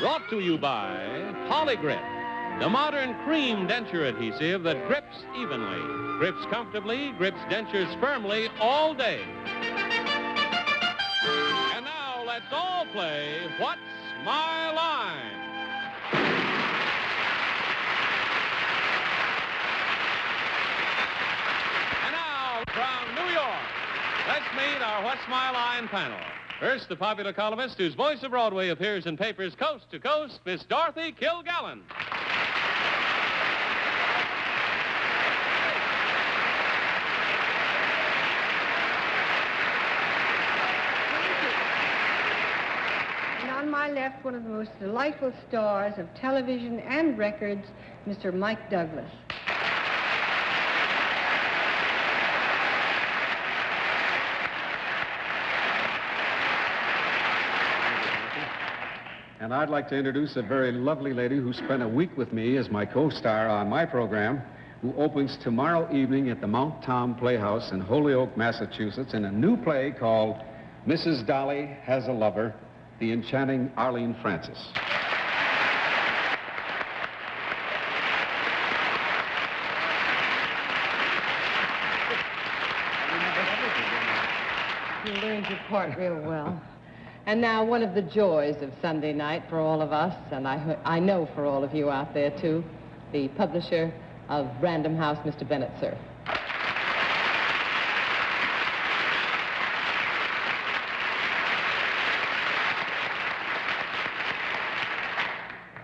Brought to you by Polygrip, the modern cream denture adhesive that grips evenly, grips comfortably, grips dentures firmly all day. And now let's all play What's My Line? And now, from New York, let's meet our What's My Line panel. First, the popular columnist whose voice of Broadway appears in papers coast to coast, Miss Dorothy Kilgallen. And on my left, one of the most delightful stars of television and records, Mr. Mike Douglas. And I'd like to introduce a very lovely lady who spent a week with me as my co-star on my program, who opens tomorrow evening at the Mount Tom Playhouse in Holyoke, Massachusetts, in a new play called Mrs. Dolly Has a Lover, the enchanting Arlene Francis. You learned your part real well. And now one of the joys of Sunday night for all of us, and I know for all of you out there, too, the publisher of Random House, Mr. Bennett, Cerf.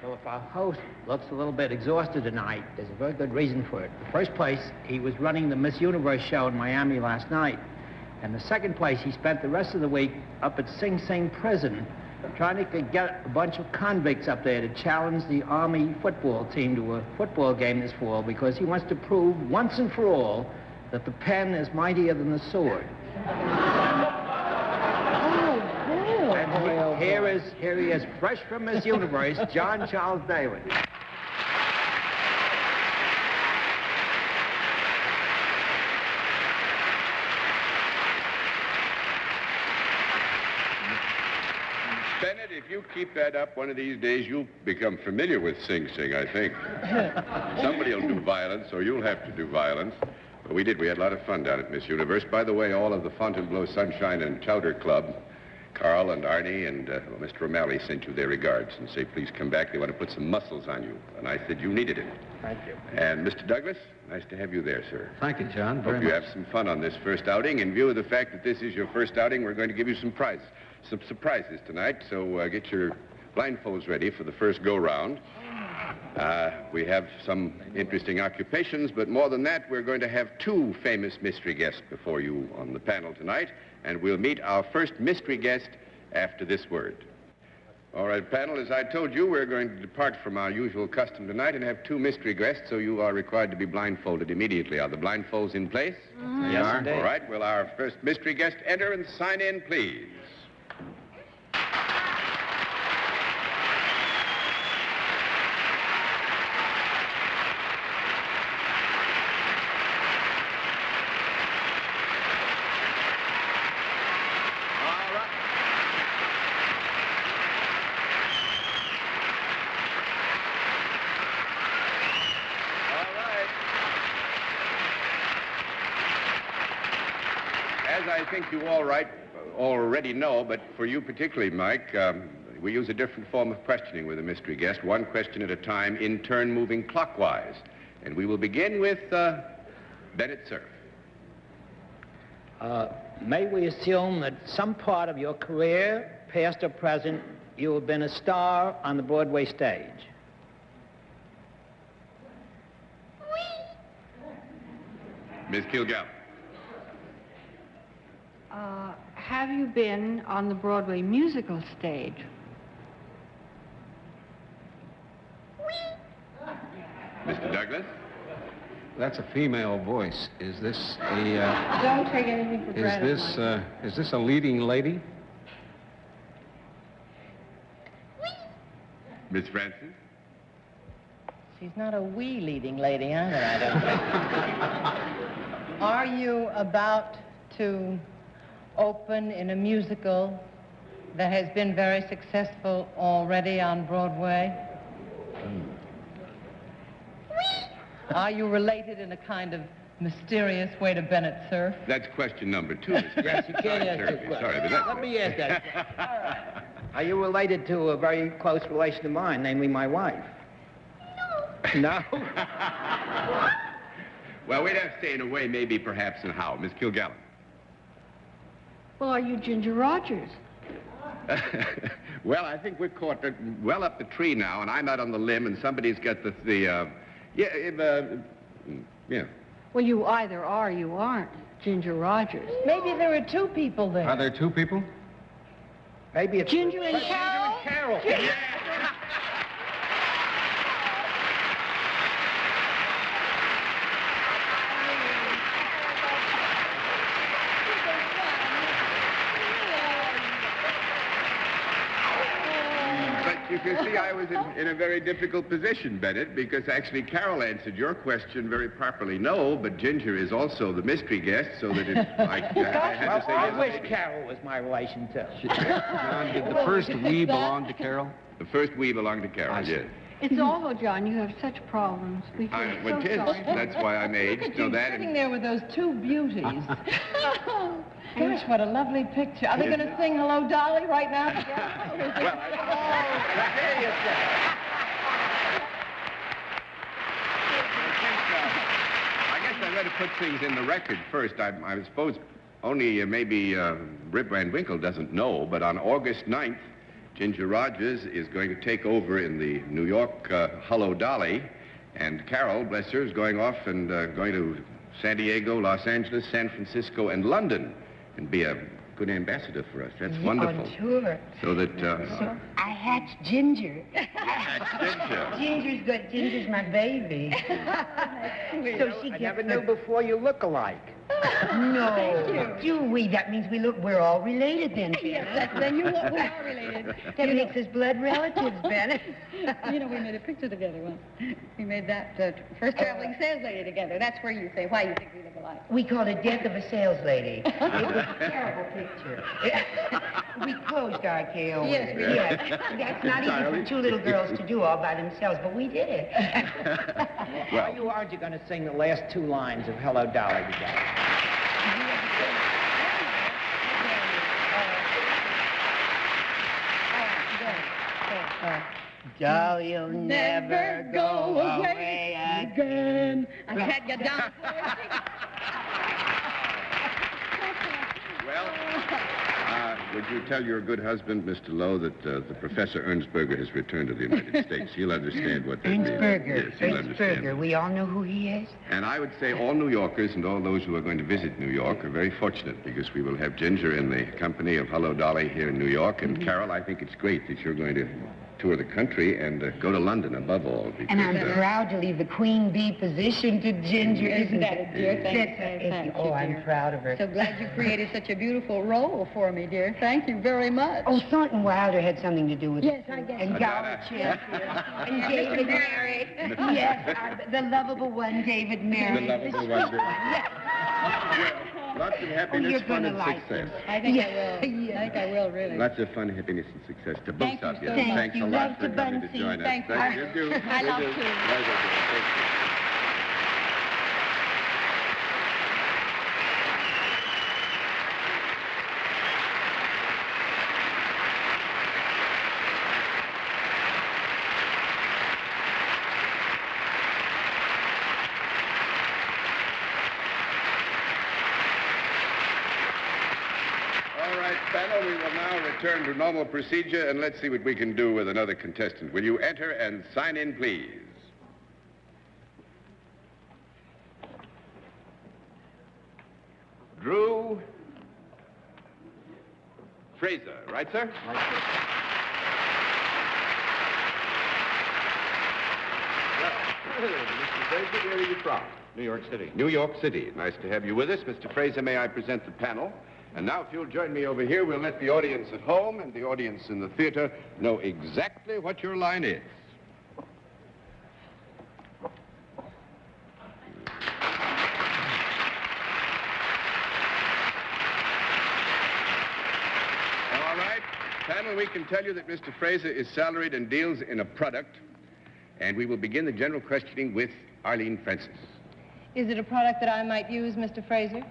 So if our host looks a little bit exhausted tonight, there's a very good reason for it. In the first place, he was running the Miss Universe show in Miami last night. And the second place, he spent the rest of the week up at Sing Sing Prison trying to get a bunch of convicts up there to challenge the Army football team to a football game this fall because he wants to prove once and for all that the pen is mightier than the sword. And here he is, fresh from Miss Universe, John Charles Daly. Bennett, if you keep that up, one of these days you'll become familiar with Sing Sing, I think. Somebody will do violence, or you'll have to do violence. But we did. We had a lot of fun down at Miss Universe. By the way, all of the Fontainebleau Sunshine and Chowder Club, Carl and Arnie and Mr. O'Malley sent you their regards and say, please come back. They want to put some muscles on you. And I said you needed it. Thank you. And Mr. Douglas, nice to have you there, sir. Thank you, John, very much. Hope you have some fun on this first outing. In view of the fact that this is your first outing, we're going to give you some surprises tonight, so get your blindfolds ready for the first go-round. We have some interesting occupations, but more than that, we're going to have two famous mystery guests before you on the panel tonight, and we'll meet our first mystery guest after this word. All right, panel, as I told you, we're going to depart from our usual custom tonight and have two mystery guests, so you are required to be blindfolded immediately. Are the blindfolds in place? Mm-hmm. Yes, indeed. All right, will our first mystery guest enter and sign in, please? I think you already know, but for you particularly, Mike, we use a different form of questioning with a mystery guest, one question at a time, in turn moving clockwise. And we will begin with Bennett, Cerf. May we assume that some part of your career, past or present, you have been a star on the Broadway stage? Miss Kilgallen. Have you been on the Broadway musical stage? Mr. Douglas? That's a female voice. Is this a... Don't take anything for granted. Is this a leading lady? Miss Francis? She's not a wee leading lady either, I don't think. Are you about to open in a musical that has been very successful already on Broadway? Are you related in a kind of mysterious way to Bennett, Cerf? That's question number 2, Miss Yes, you can't Sorry, ask Turkey. that question. Sorry, but that's... Let me ask that. All right. Are you related to a very close relation of mine, namely my wife? No. No? Well, we'd have to say in a way, maybe, perhaps, and how. Miss Kilgallen. Well, are you Ginger Rogers? Well, I think we're caught well up the tree now, and I'm out on the limb, and somebody's got yeah. Well, you either are or you aren't Ginger Rogers. Maybe there are 2 people there. Are there 2 people? Maybe it's... Ginger and Carol? Carol. Yeah. You can see I was in a very difficult position, Bennett, because actually Carol answered your question very properly, no, but Ginger is also the mystery guest, so that I had to say I yes. wish Carol was my relation, too. John, did the first we belong to Carol? The first we belong to Carol, yes. It's awful, John. You have such problems. We feel Well, so it is. sorry. That's why I'm aged. Look at So you that sitting there with those 2 beauties. Gosh, what a lovely picture. Are they going to sing Hello, Dolly right now together? I guess I better put things in the record first. I suppose only maybe Rip Van Winkle doesn't know, but on August 9th, Ginger Rogers is going to take over in the New York Hello, Dolly, and Carol, bless her, is going off and going to San Diego, Los Angeles, San Francisco, and London, and be a good ambassador for us. That's wonderful. On tour. So that... So I hatched Ginger. Ginger. Ginger's good. Ginger's my baby. So she I gets never knew before you look alike. No. Do we? That means we're all related then, Bennett. Then we are related. That makes us blood relatives, Bennett. You know, we made a picture together once. We made that first traveling sales lady together. That's where you say why you think we look alike. We called it Death of a Sales Lady. It was a terrible picture. We closed RKO. Yes, we did. Yes. That's not easy for 2 little girls to do all by themselves, but we did it. Aren't you going to sing the last 2 lines of Hello, Dolly together? Dolly, you'll never go away again. I can't get down. Well, would you tell your good husband, Mr. Lowe, that the Professor Ernsberger has returned to the United States? He'll understand what that means. Ernsberger. Yes, he'll understand. Ernsberger. We all know who he is. And I would say all New Yorkers and all those who are going to visit New York are very fortunate because we will have Ginger in the company of Hello, Dolly here in New York. And Carol, I think it's great that you're going to tour the country and go to London above all. Because, And I'm proud to leave the queen bee position to Ginger. Isn't that a dear? Thank you, Oh, I'm proud of her. So glad you created such a beautiful role for me, dear. Thank you very much. Oh, Thornton Wilder had something to do with it. Yes, I guess. And Gower Champion. And David Merritt. Yes, the lovable one, David Merritt. The lovable one. Lots of happiness, you're fun, gonna and like success. I think I will. I think I will, really. Lots of fun, happiness, and success to both Thank you of you. so much. Thanks a Thank you. lot Love for to coming to Bunsey. join us. Thank you. You do. I love You do. to. Right, thank you. All right, panel, we will now return to normal procedure, and let's see what we can do with another contestant. Will you enter and sign in, please? Drew Fraser, right, sir? Mr. Fraser, where are you from? New York City. New York City. Nice to have you with us. Mr. Fraser, may I present the panel? And now, if you'll join me over here, we'll let the audience at home and the audience in the theater know exactly what your line is. All right. gentlemen, we can tell you that Mr. Fraser is salaried and deals in a product, and we will begin the general questioning with Arlene Francis. Is it a product that I might use, Mr. Fraser?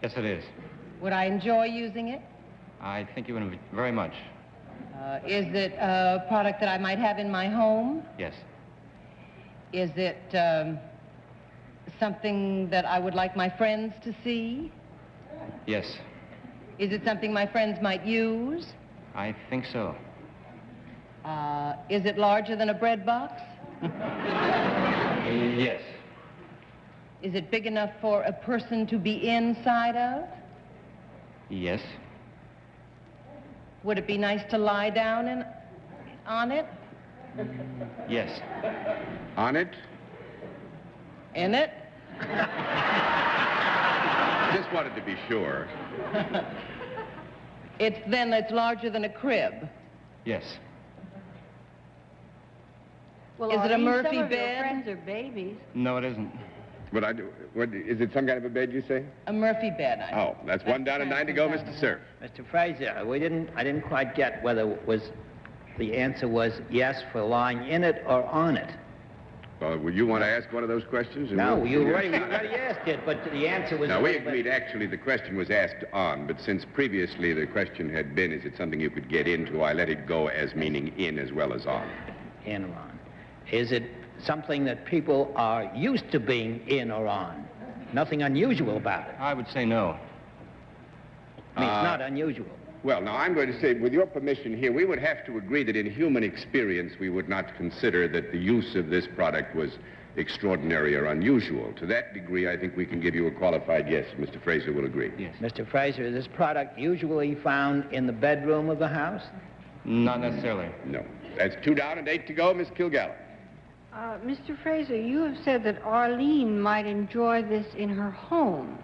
Yes, it is. Would I enjoy using it? I think you would very much. Is it a product that I might have in my home? Yes. Is it something that I would like my friends to see? Yes. Is it something my friends might use? I think so. Is it larger than a bread box? Yes. Is it big enough for a person to be inside of? Yes. Would it be nice to lie down on it? Yes. On it? In it? Just wanted to be sure. It's larger than a crib. Yes. Well, Is it a Arlene, Murphy some of your bed? friends are babies. No, it isn't. What, is it some kind of a bed, you say? A Murphy bed, I Oh, that's one down and 9 to go, Mr. Cerf. Mr. Fraser, I didn't quite get whether the answer was yes for lying in it or on it. Would you want to ask one of those questions? No, you already asked it, but the answer was... Now, we agreed, actually, the question was asked on, but since previously the question had been, is it something you could get into, I let it go as meaning in as well as on. In or on. Is it something that people are used to being in or on? Nothing unusual about it. I would say no. I mean, it's not unusual. Well, now, I'm going to say, with your permission here, we would have to agree that in human experience, we would not consider that the use of this product was extraordinary or unusual. To that degree, I think we can give you a qualified yes. Mr. Fraser will agree. Yes. Mr. Fraser, is this product usually found in the bedroom of the house? Not necessarily. No. That's 2 down and 8 to go, Miss Kilgallen. Mr. Fraser, you have said that Arlene might enjoy this in her home.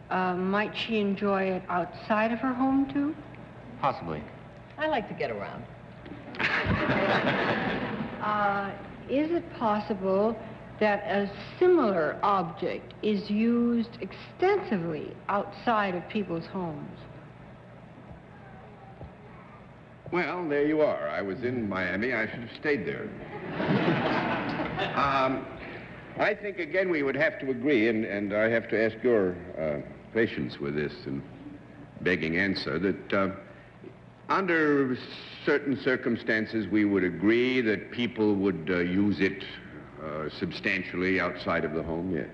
Might she enjoy it outside of her home, too? Possibly. I like to get around. Is it possible that a similar object is used extensively outside of people's homes? Well, there you are. I was in Miami. I should have stayed there. I think, again, we would have to agree, and I have to ask your patience with this and begging answer, that under certain circumstances, we would agree that people would use it substantially outside of the home, yes.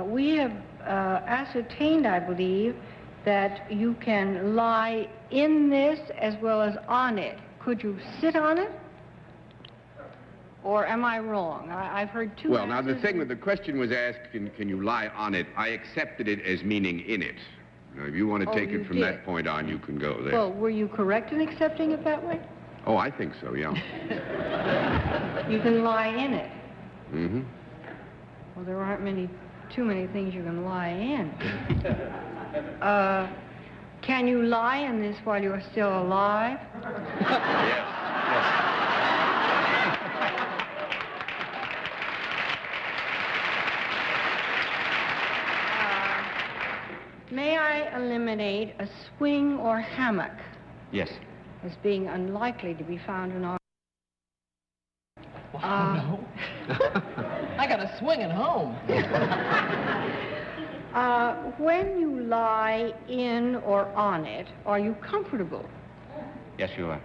We have ascertained, I believe, that you can lie in this as well as on it. Could you sit on it? Or am I wrong? I've heard two Well, now, the answers. thing that the question was asked, can you lie on it? I accepted it as meaning in it. Now, if you want to take you it from did. that point on, you can go there. Well, were you correct in accepting it that way? Oh, I think so, yeah. You can lie in it. Mm-hmm. Well, there aren't too many things you can lie in. Can you lie in this while you're still alive? Yes. May I eliminate a swing or hammock Yes. as being unlikely to be found in our... No. I got a swing at home. When you lie in or on it, are you comfortable? Yes, you are.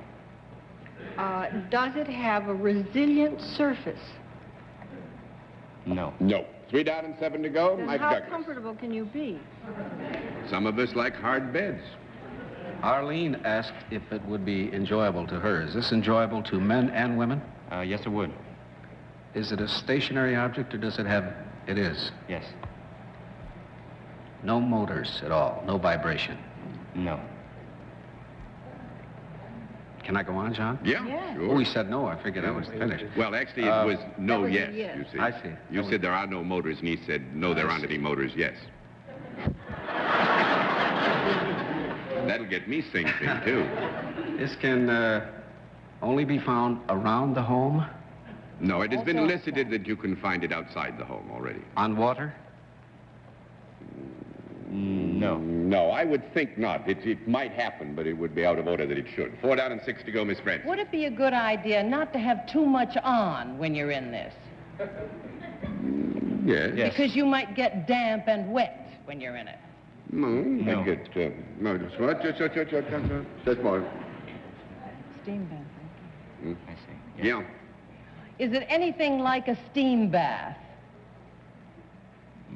Does it have a resilient surface? No. No. 3 down and 7 to go, Then Mike how Douglas. comfortable can you be? Some of us like hard beds. Arlene asked if it would be enjoyable to her. Is this enjoyable to men and women? Yes, it would. Is it a stationary object, or does it have... It is. Yes. No motors at all, no vibration. No. Can I go on, John? Yeah, Yes. sure. Oh, he said no. I figured I was finished. Well, actually, it was no, That was a yes, yes. you see. I see. You said there are no motors, and he said, no, there aren't any motors, yes. That'll get me sing-sing, too. This can only be found around the home, No, it has been elicited that you can find it outside the home already. on water. No. No, I would think not. It might happen, but it would be out of order that it should. 4 down and 6 to go, Miss Francis. Would it be a good idea not to have too much on when you're in this? Yes. Yes. Because you might get damp and wet when you're in it. No. I get, no, just what? Just more. Steam bath. I see. Yeah. Is it anything like a steam bath?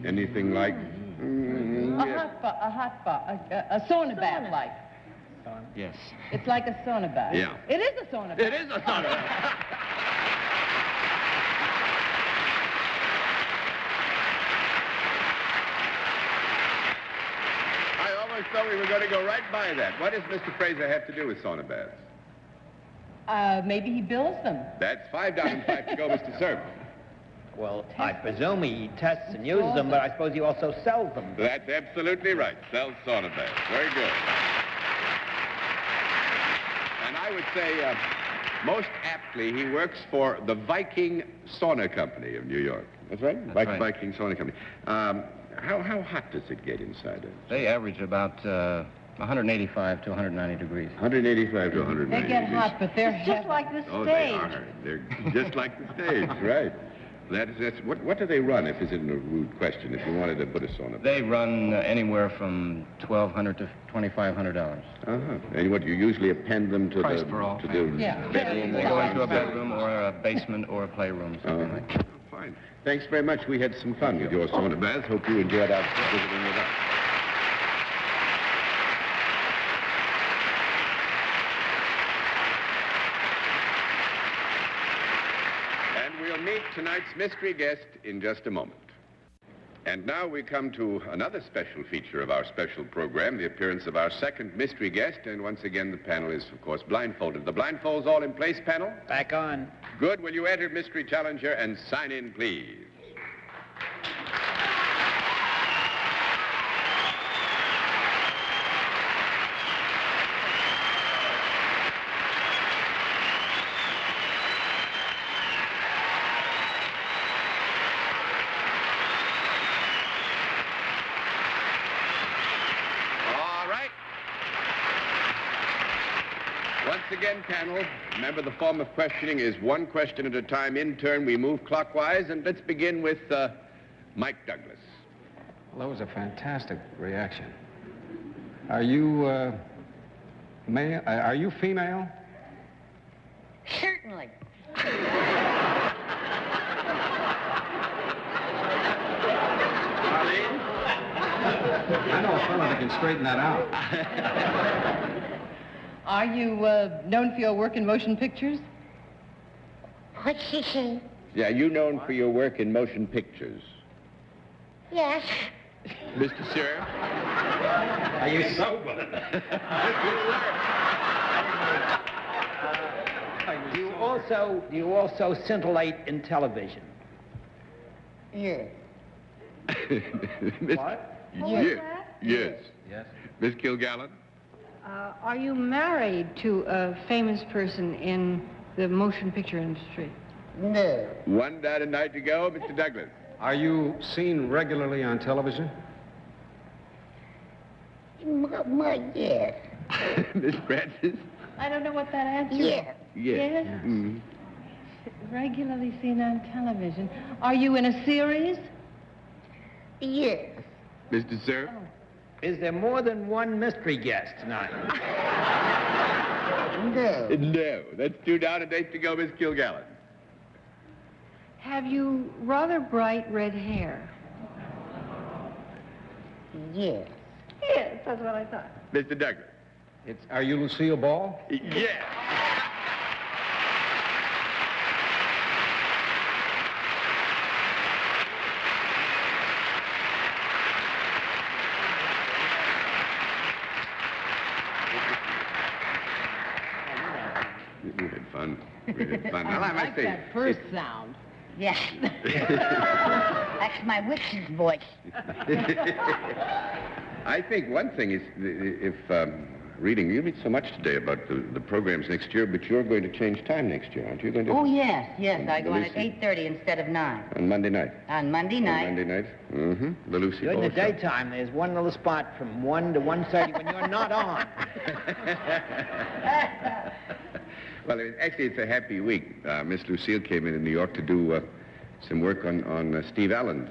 Anything like... A hot bath, a sauna bath like. Yes. It's like a sauna bath. Yeah. It is a sauna bath. It is a sauna bath. I almost thought we were going to go right by that. What does Mr. Fraser have to do with sauna baths? Maybe he bills them. That's 5 down and 5 to go, Mr. Cerf. Well, I presume he tests and uses them, but I suppose he also sells them. That's absolutely right. Sells sauna baths. Very good. And I would say, most aptly, he works for the Viking Sauna Company of New York. That's right? That's right. Viking Sauna Company. How hot does it get inside it? They average about 185 to 190 degrees. 185 to 190 They get degrees. hot, but they're It's just like the Oh, stage. they are. They're just like the stage, right. What do they run, if it's in a rude question, if you wanted to put a sauna? They run anywhere from $1,200 to $2,500. Uh-huh. And what, you usually append them to Price the... for all to families. the Yeah. bedroom They or go into a downstairs? bedroom or a basement or a playroom, something like that. Fine. Thanks very much. We had some fun with your sauna baths. Hope you enjoyed our visiting with us. And we'll meet tonight's mystery guest in just a moment. And now we come to another special feature of our special program, the appearance of our second mystery guest. And once again, the panel is, of course, blindfolded. The blindfolds all in place, panel? Back on. Good. Will you enter mystery challenger and sign in, please? All right. Once again, panel, remember the form of questioning is one question at a time. In turn, we move clockwise, and let's begin with Mike Douglas. Well, that was a fantastic reaction. Are you, male? Are you female? Certainly. Arlene? I know a fellow that can straighten that out. Are you known for your work in motion pictures? What's she say? Yeah, you known for your work in motion pictures. Yes. Mr. Cerf? Are you sober? You also scintillate in television. Yeah. What? What was Yes. that? Yes. Yes. Miss Kilgallen? Are you married to a famous person in the motion picture industry? No. 1 down and 9 to go, Mr. Douglas. Are you seen regularly on television? Yes. Miss Francis? I don't know what that answer is. Yes. Yes. Yes. Mm. Regularly seen on television. Are you in a series? Yes. Mr. Cerf? Is there more than one mystery guest tonight? No. No. That's 2 down and 8 to go, Miss Kilgallen. Have you rather bright red hair? Yes. Yes, that's what I thought. Mr. Douglas? Are you Lucille Ball? Yes. We had fun. We had fun. Well, I I might like say, that first sound. Yes. That's my witch's voice. I think one thing is, if reading. You read so much today about the programs next year, but you're going to change time next year, aren't you? Going to... Oh, yes. I go on at Lucy. 8:30 instead of 9. On Monday night. On Monday night. On Monday night? Mm-hmm. The Lucille During Ball the show. daytime, there's one little spot from 1 to 1:30 when you're not on. Well, actually, it's a happy week. Miss Lucille came in New York to do some work on Steve Allen.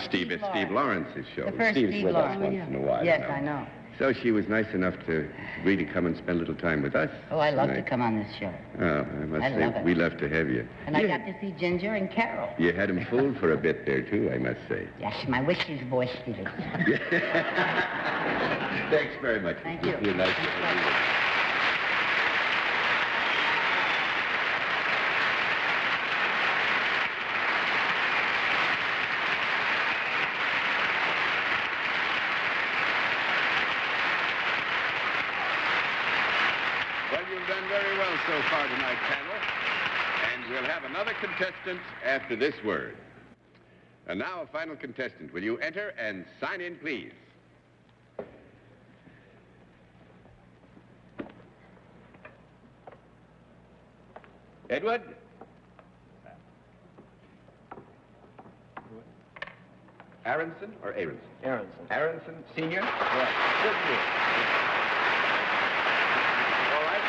Steve Lawrence's show. The first Steve's Steve with Lawrence. us once in a while. Yes, you know. I know. So she was nice enough to agree to come and spend a little time with us. Oh, I love to tonight. come on this show. Oh, I must I say, love it. we love to have you. And I got to see Ginger and Carol. You had him fooled for a bit there, too, I must say. Yes, my wish is voice did it. Thanks very much. Thank you. You're nice to have you. Well, you've done very well so far tonight, panel. And we'll have another contestant after this word. And now a final contestant. Will you enter and sign in, please? Edward? Aronson or Aronson? Aronson. Aronson, Senior? Right. Good deal. All right.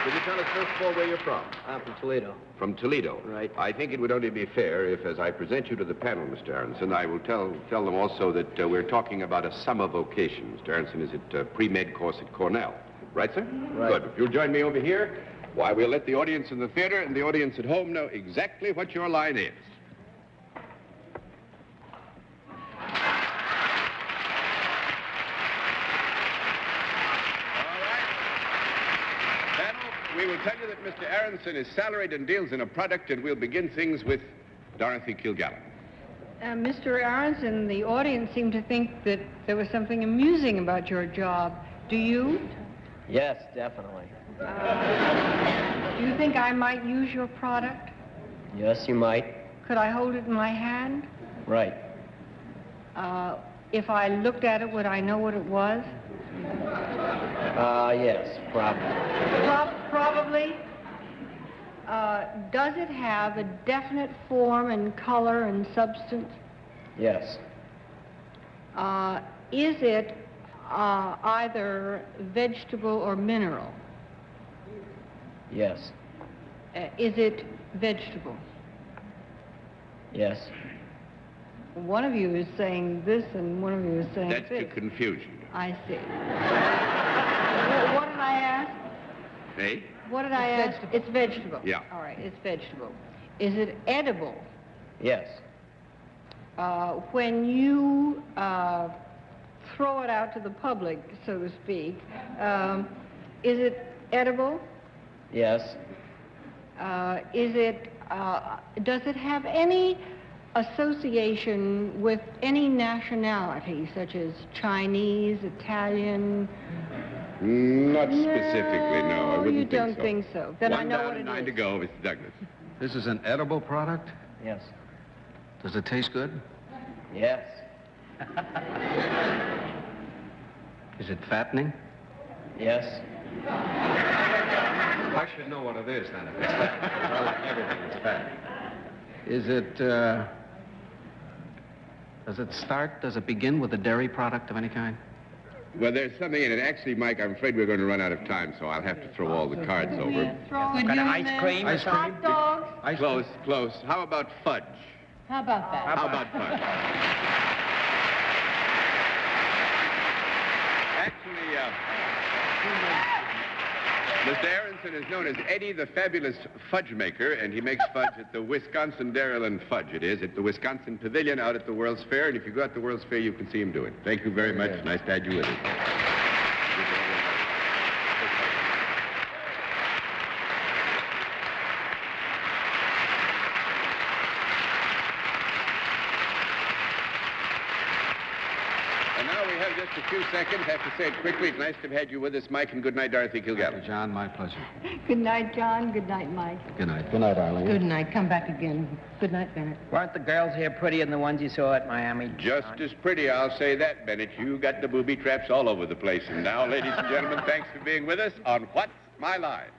Will you tell us first of all where you're from? I'm from Toledo. From Toledo. Right. I think it would only be fair if, as I present you to the panel, Mr. Aronson, I will tell them also that we're talking about a summer vocation. Mr. Aronson is at pre-med course at Cornell. Right, sir? Right. Good. If you'll join me over here, why, we'll let the audience in the theater and the audience at home know exactly what your line is. We will tell you that Mr. Aronson is salaried and deals in a product, and we'll begin things with Dorothy Kilgallen. Mr. Aronson, the audience seemed to think that there was something amusing about your job. Do you? Yes, definitely. Do you think I might use your product? Yes, you might. Could I hold it in my hand? Right. If I looked at it, would I know what it was? Yes, probably. Probably. Does it have a definite form and color and substance? Yes. Is it either vegetable or mineral? Yes. Is it vegetable? Yes. One of you is saying this and one of you is saying That's this. to confuse you. I see. What did I ask? Eh? What did I ask? vegetable. It's vegetable. Yeah. All right, it's vegetable. Is it edible? Yes. When you throw it out to the public, so to speak, is it edible? Yes. Does it have any association with any nationality, such as Chinese, Italian? Not specifically, no. I wouldn't you think don't so. think so. Then I One know down what and it 9 is. to go, Mr. Douglas. This is an edible product? Yes. Does it taste good? Yes. Is it fattening? Yes. I should know what it is, then, if it's fat. Because I like everything that's fat. Is it, does it begin with a dairy product of any kind? Well, there's something in it. Actually, Mike, I'm afraid we're going to run out of time, so I'll have to throw all the cards over. Could Kind you of ice cream or Ice cream? Hot dogs? Ice cream? Close, close. How about fudge? How about that? How about fudge? Actually, Mr. Aronson is known as Eddie the Fabulous Fudge Maker, and he makes fudge at the Wisconsin Dairyland Fudge. It is at the Wisconsin Pavilion out at the World's Fair, and if you go at the World's Fair, you can see him do it. Thank you very much. Nice to have you with us. And now we have just a few seconds. Have to say it quickly. It's nice to have had you with us, Mike, and good night, Dorothy Kilgallen. John, my pleasure. Good night, John. Good night, Mike. Good night. Good night, Arlene. Good night. Come back again. Good night, Bennett. Weren't the girls here prettier than the ones you saw at Miami? Just as pretty, I'll say that, Bennett. You got the booby traps all over the place. And now, ladies and gentlemen, thanks for being with us on What's My Line?